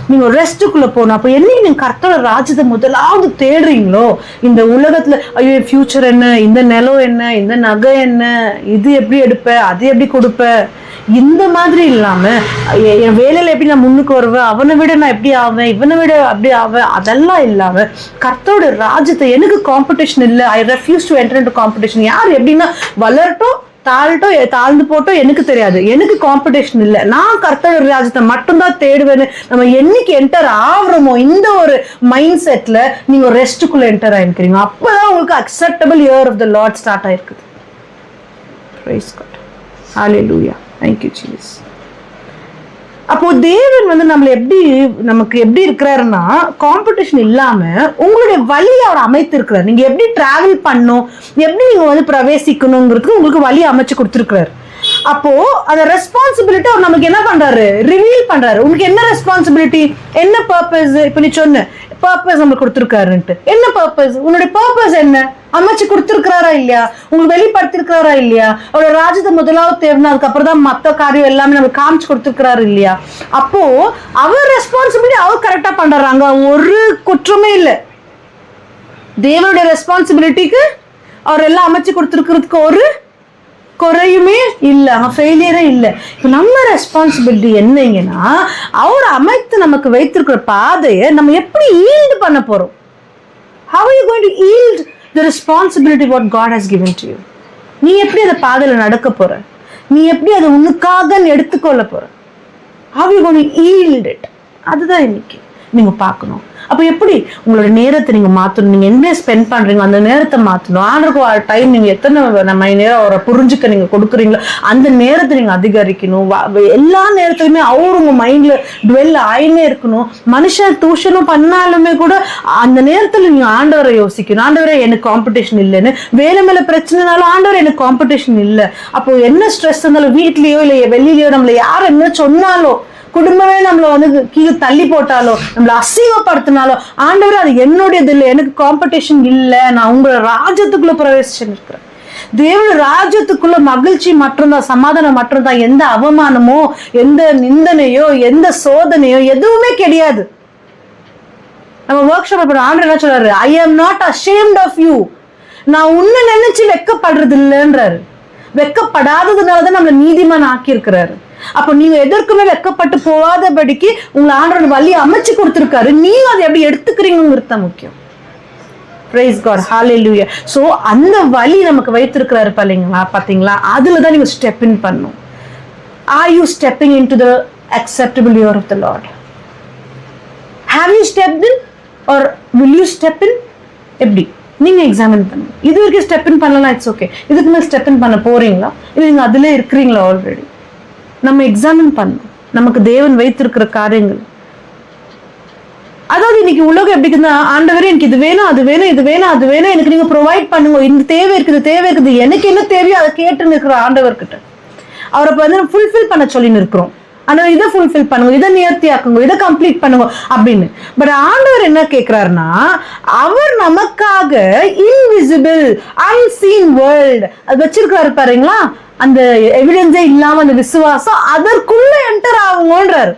நீங்க ரெஸ்ட்டுக்குள்ள போகணும். அப்போ என்னைக்கு நீங்க கர்த்தரோட ராஜ்யத்தை முதலாவது தேடுறீங்களோ, இந்த உலகத்துல ஐயோ ஃபியூச்சர் என்ன, இந்த நிலம் என்ன, இந்த நகை என்ன, இது எப்படி எடுப்ப, அது எப்படி கொடுப்ப, இந்த மாதிரி இல்லாம என் வேலையில எப்படி நான் முன்னுக்கு வருவேன், அவனை விட நான் எப்படி ஆவேன், இவனை விட அப்படி ஆவேன், அதெல்லாம் இல்லாம கர்த்தரோட ராஜ்யத்தை, எனக்கு காம்படிஷன் இல்லை, ஐ refuse to enter into competition. யார் எப்படின்னா வளரட்டும் தாழ்ந்து போட்டோ எனக்கு தெரியாது, எனக்கு காம்படிஷன் இல்லை, நான் கர்த்தரோட ராஜ்யத்தை மட்டும்தான் தேடுவேன்னு நம்ம என்னைக்கு என்டர் ஆகுறோமோ இந்த ஒரு மைண்ட் செட்ல நீங்க ரெஸ்ட்டுக்குள்ள என்டர் ஆயிருக்கிறீங்க. அப்பதான் உங்களுக்கு acceptable year of the Lord start ஆயிருக்குது. Praise God. Hallelujah. Thank you, Jesus. அப்போ தேவன் வந்து நமக்கு எப்படி இருக்கிறாருன்னா, காம்படிஷன் இல்லாம உங்களுடைய வழியை அவர் அமைத்திருக்கிறார். நீங்க எப்படி டிராவல் பண்ணும், எப்படி நீங்க வந்து பிரவேசிக்கணுங்கிறதுக்கு உங்களுக்கு வழி அமைச்சு கொடுத்துருக்கிறாரு. அப்போ அந்த ரெஸ்பான்சிபிலிட்டி அவர் நமக்கு என்ன பண்றாரு, ரிவீல் பண்றாரு. உங்களுக்கு என்ன ரெஸ்பான்சிபிலிட்டி, என்ன பர்பஸ், இப்ப நீ சொன்ன பர்பஸ் நம்மளுக்கு கொடுத்துருக்காருன்ட்டு, என்ன பர்பஸ், உன்னுடைய பர்பஸ் என்ன அமைச்சு கொடுத்துருக்கிறாரா இல்லையா, உங்களுக்கு வெளிப்படுத்திருக்கிறாரா இல்லையா, அவரோட ராஜ்யத்தை முதலாவது தேவைன்னா அதுக்கப்புறம் தான் மற்ற காரியம் எல்லாமே நம்ம காமிச்சு கொடுத்துருக்கிறாரு இல்லையா. அப்போ அவர் ரெஸ்பான்சிபிலிட்டி அவர் கரெக்டா பண்றாங்க, ஒரு குற்றமே இல்லை. தேவனுடைய ரெஸ்பான்சிபிலிட்டிக்கு அவர் எல்லாம் அமைச்சு கொடுத்துருக்கிறதுக்கு ஒரு குறையுமே இல்லை, அங்க ஃபெயிலியரே இல்லை. இப்போ நம்ம ரெஸ்பான்சிபிலிட்டி என்னங்கன்னா, அவர் அமைத்து நமக்கு வைத்திருக்கிற பாதையை நம்ம எப்படி ஈல்டு பண்ண போறோம். How are you going to yield the responsibility what God has given to you? நீ எப்படி அந்த பாதையில நடக்க போற, நீ எப்படி அதை உனக்காக எடுத்துக்கொள்ள போற, how are you going to yield it? அதுதான் இன்னைக்கு நீங்க பார்க்கணும். அப்போ எப்படி உங்களோட நேரத்தை நீங்க மாத்தணும், நீங்க என்ன ஸ்பெண்ட் பண்றீங்க அந்த நேரத்தை மாத்தணும். ஆண்டவருக்கு டைம் நீங்க எத்தனை மணி நேரம் அவரை புரிஞ்சுக்க நீங்க கொடுக்குறீங்களோ அந்த நேரத்தை நீங்க அதிகரிக்கணும். எல்லா நேரத்துலையுமே அவர் உங்க மைண்ட்ல டுவெல் ஆயினே இருக்கணும். மனுஷன் தூஷணும் பண்ணாலுமே கூட அந்த நேரத்துல நீங்க ஆண்டவரை யோசிக்கணும். ஆண்டவரை எனக்கு காம்படிஷன் இல்லைன்னு, வேலை மேல பிரச்சனைனாலும் ஆண்டவர் எனக்கு காம்படிஷன் இல்லை. அப்போ என்ன ஸ்ட்ரெஸ் இருந்தாலும் வீட்லயோ இல்லை வெளியிலயோ நம்மள யார் என்ன சொன்னாலோ, குடும்பமே நம்மள வந்து கீழே தள்ளி போட்டாலோ, நம்மள அசிங்கப்படுத்தினாலோ, ஆண்டவரே அது என்னுடையது இல்லை, எனக்கு காம்படிஷன் இல்லை, நான் உங்களோட ராஜ்யத்துக்குள்ள பிரவேசிச்சு இருக்கிறேன். தேவனுடைய ராஜ்யத்துக்குள்ள மகிழ்ச்சி மட்டும்தான், சமாதானம் மட்டும்தான். எந்த அவமானமோ, எந்த நிந்தனையோ, எந்த சோதனையோ எதுவுமே கிடையாது. நம்ம ஒர்க் ஷாப் ஆண்டவர் என்ன சொல்றாரு, ஐ am not ashamed of you. நான் உன்னை நினைச்சு வெட்கப்படுறது இல்லைன்றாரு. வெட்கப்படாததுனாலதான் நம்மள நீதிமான் ஆக்கி இருக்கிறாரு. அப்போ நீங்க எதற்குமே வெட்கப்பட்டு போகாதபடிக்கு உங்களை ஆண்டவர் வழி அமைச்சு கொடுத்திருக்காரு. நீங்க அதை எப்படி எடுத்துக்கிறீங்கிறது முக்கியம். Praise God, hallelujah. So அந்த வழி நமக்கு வைத்திருக்கிறாரு பாத்தீங்களா, அதுலதான் நீங்க ஸ்டெப் இன் பண்ணும். Are you stepping into the acceptable year of the Lord? Have you stepped in or will you step in? எப்படி நீங்க எக்ஸாமின் பண்ணுங்க. இது வரைக்கும் ஸ்டெப் இன் பண்ணலாம், இட்ஸ் ஓகே. இதுக்கு மேலே ஸ்டெப் இன் பண்ண போறீங்களா, இல்லை நீங்க அதுல இருக்கிறீங்களா ஆல்ரெடி? நம்ம எக்ஸாமின் பண்ணணும் நமக்கு தேவன் வைத்திருக்கிற காரியங்கள். அதாவது இன்னைக்கு உலகம் எப்படி இருக்குன்னா, ஆண்டவரே எனக்கு இது வேணும், அது வேணும், இது வேணும், அது வேணும், எனக்கு நீங்க ப்ரொவைட் பண்ணுங்க, இந்த தேவை இருக்குது, தேவை இருக்குது, எனக்கு என்ன தேவையோ அதை கேட்டுன்னு இருக்கிற ஆண்டவர்கிட்ட அவரை வந்து ஃபுல்ஃபில் பண்ண சொல்லின்னு இருக்கிறோம். ஆனா இதை ஃபுல்ஃபில் பண்ணுங்க, இதை நேர்த்தி ஆக்குங்க, இதை கம்ப்ளீட் பண்ணுங்க அப்படின்னு. பட் ஆண்டவர் என்ன கேட்கிறாருன்னா, அவர் நமக்காக இன்விசிபிள் அன்சீன் வேர்ல்ட் அது வச்சிருக்கிறாரு பாருங்களா. அந்த எவிடன்ஸே இல்லாம அந்த விசுவாசம் அதற்குள்ள என்டர் ஆகுங்கன்றாரு,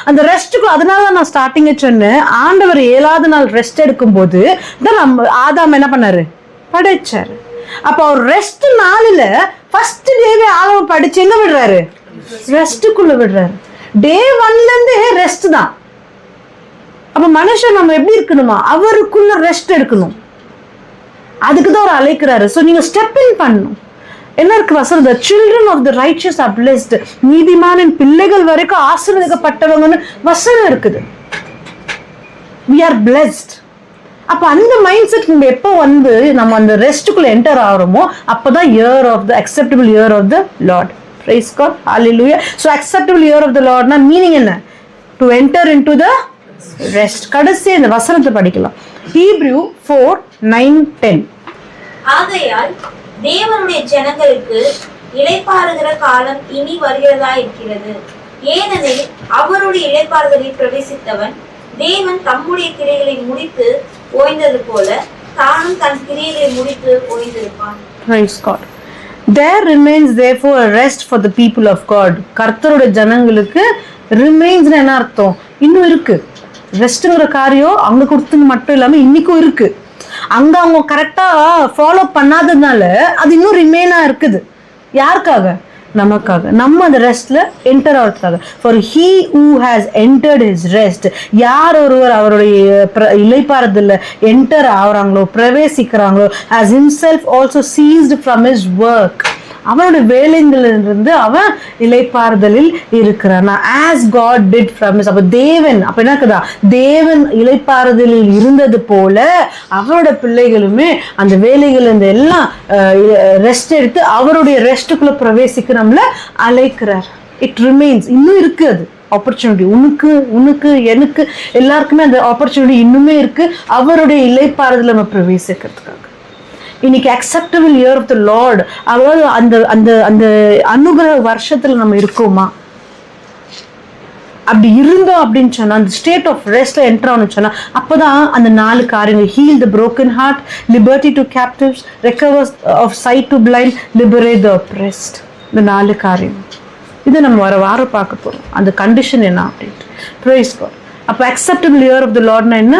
அந்த ரெஸ்ட்டுக்குள்ள. அதனாலதான் நான் ஸ்டார்டிங்க சொன்னேன், ஆண்டவர் 7வது நாள் ரெஸ்ட் எடுக்கும் போது தான் நம்ம ஆதாம் என்ன பண்ணாரு, படைச்சாரு. அப்ப அவர் ரெஸ்ட் நாளில ஃபர்ஸ்ட் டேவே ஆதாம் படிச்சு எங்க விடுறாரு, ரெஸ்ட்டுக்குள்ள விடுறாரு. டே 1ல இருந்து ரெஸ்ட் தான். அப்ப மனுஷன் நம்ம எப்படி இருக்கணுமா, அவருக்குள்ள ரெஸ்ட் எடுக்கணும். அதுக்குதான் அவர் அழைக்கிறாரு. சோ நீங்க ஸ்டெப் இன் பண்ணணும். என்ன இருக்கு வசனம், the children of the righteous are blessed. நீதிமானின் பிள்ளைகள் வரைக்கும் ஆசீர்வதிக்கப்பட்டவங்கன்னு வசனம் இருக்குது. we are blessed. அப்ப அந்த மைண்ட் செட் நம்ம எப்போ வந்து நம்ம அந்த ரெஸ்ட்டுக்குள்ள என்டர் ஆகிறோமோ அப்பதான் year of the acceptable year of the Lord. Praise God, hallelujah. So acceptable year of the Lord na meaning என்ன, to enter into the rest. கடைசி இந்த வசனத்தை படிக்கலாம், Hebrew 4:9-10. ஆகையால் தேவனுடைய ஜனங்களுக்கு இளைப்பாறுகிற காலம் இனி வருகிறதா இருக்கிறது. ஏனெனில் அவருடைய இளைப்பாறுதலில் பிரவேசித்தவன் தேவன் தம்முடைய கிரியைகளை முடித்து ஓய்ந்தது போல தானும் தன் கிரியைகளை முடித்து ஓய்ந்திருப்பான். Praise God. There remains therefore a rest for the people of God. கர்த்தருடைய ஜனங்களுக்கு ரிமைன்ஸ் என்ன அர்த்தம், இன்னும் இருக்கு. ரெஸ்ட்ங்கிற காரியம் அவங்க கொடுத்தது மட்டும் இல்லாம இன்னைக்கும் இருக்கு. அங்க அவங்க கரெக்டா ஃபாலோ பண்ணாததுனால அது இன்னும் ரிமைனா இருக்குது. யாருக்காக, நமக்காக. நம்ம அந்த ரெஸ்ட்ல என்டர் ஆகிறதுக்காக. For he who has entered his rest, யார் ஒருவர் அவருடைய இளைப்பாறுதல்ல enter ஆகுறாங்களோ, பிரவேசிக்கிறாங்களோ, as himself also ceased from his work, அவனுடைய வேலைகளிலிருந்து அவன் இளைப்பாறுதலில் இருக்கிறான். as God did from his. அப்ப தேவன் அப்ப என்ன இருக்குதா, தேவன் இளைப்பாறுதலில் இருந்தது போல அவரோட பிள்ளைகளுமே அந்த வேலைகள் இருந்து எல்லாம் ரெஸ்ட் எடுத்து அவருடைய ரெஸ்ட்டுக்குள்ள பிரவேசிக்க நம்மள அழைக்கிறார். இட் ரிமைன்ஸ், இன்னும் இருக்கு. அது ஆப்பர்ச்சுனிட்டி. உனக்கு எனக்கு எல்லாருக்குமே அந்த ஆப்பர்ச்சுனிட்டி இன்னுமே இருக்கு, அவருடைய இளைப்பாறுதல் நம்ம பிரவேசிக்கிறதுக்காக. இன்னைக்கு acceptable year of the Lord, அதாவது அந்த அந்த அந்த அனுகிரக வருஷத்துல நம்ம இருக்கோமா? அப்படி இருந்தோம் அப்படின்னு சொன்னா, அந்த ஸ்டேட் ஆஃப் ரெஸ்ட்ல என்டர் ஆகணும்னு சொன்னா, அப்பதான் அந்த 4 காரியங்கள், heal the broken heart, liberty to captives, recover of sight to blind, liberate the oppressed. இந்த 4 காரியம் இது நம்ம வர வாரம் பார்க்க போறோம். அந்த கண்டிஷன் என்ன அப்படின்ட்டு. Praise God. அப்ப அக்செப்டபிள் இயர் ஆஃப் த லார்ட்னா என்ன?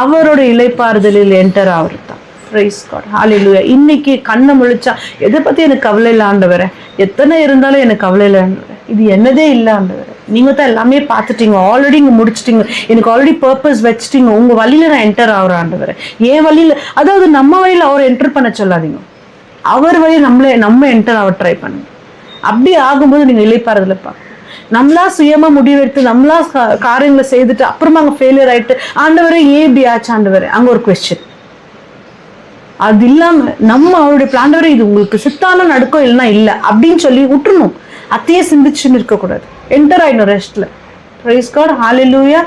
அவரோட இளைப்பாறுதலில் என்டர் ஆகிறது தான். Praise God. Hallelujah. இன்னைக்கு கண்ணை முழிச்சா எதை பத்தி எனக்கு கவலை இல்லை ஆண்டவரே, எத்தனை இருந்தாலும் எனக்கு கவலை இல்லை ஆண்டவரே, இது என்னதே இல்லை ஆண்டவரே, நீங்க தான் எல்லாமே பார்த்துட்டீங்க, ஆல்ரெடி இங்க முடிச்சிட்டீங்க, எனக்கு ஆல்ரெடி பர்பஸ் வச்சுட்டீங்க, உங்க வழியில நான் என்டர் ஆகுறேன் ஆண்டவரே. என் வழியில, அதாவது நம்ம வழியில அவர் என்டர் பண்ண சொல்லாதீங்க, அவர் வழியை நம்ம என்டர் ஆக ட்ரை பண்ணுங்க. அப்படி ஆகும்போது நீங்க இளைப்பாறுதல பார்க்க, நம்மளா சுயமா முடிவெடுத்து நம்மளா காரியங்களை செய்துட்டு அப்புறமா அங்க ஃபெயிலியர் ஆயிட்டு ஆண்டவரே ஏன் இப்படி ஆச்சு ஆண்டவரே, அங்க ஒரு கொஸ்டின். அது இல்லாம நம்ம அவருடைய பிளான் இது உங்களுக்கு சித்தான நடக்கும் இல்லைன்னா இல்லை அப்படின்னு சொல்லி விட்டுறணும். அத்தையே சிந்திச்சுன்னு இருக்கக்கூடாது. என்டர் ஆயிடும் ரெஸ்ட்ல. Price God. ஹalleluya.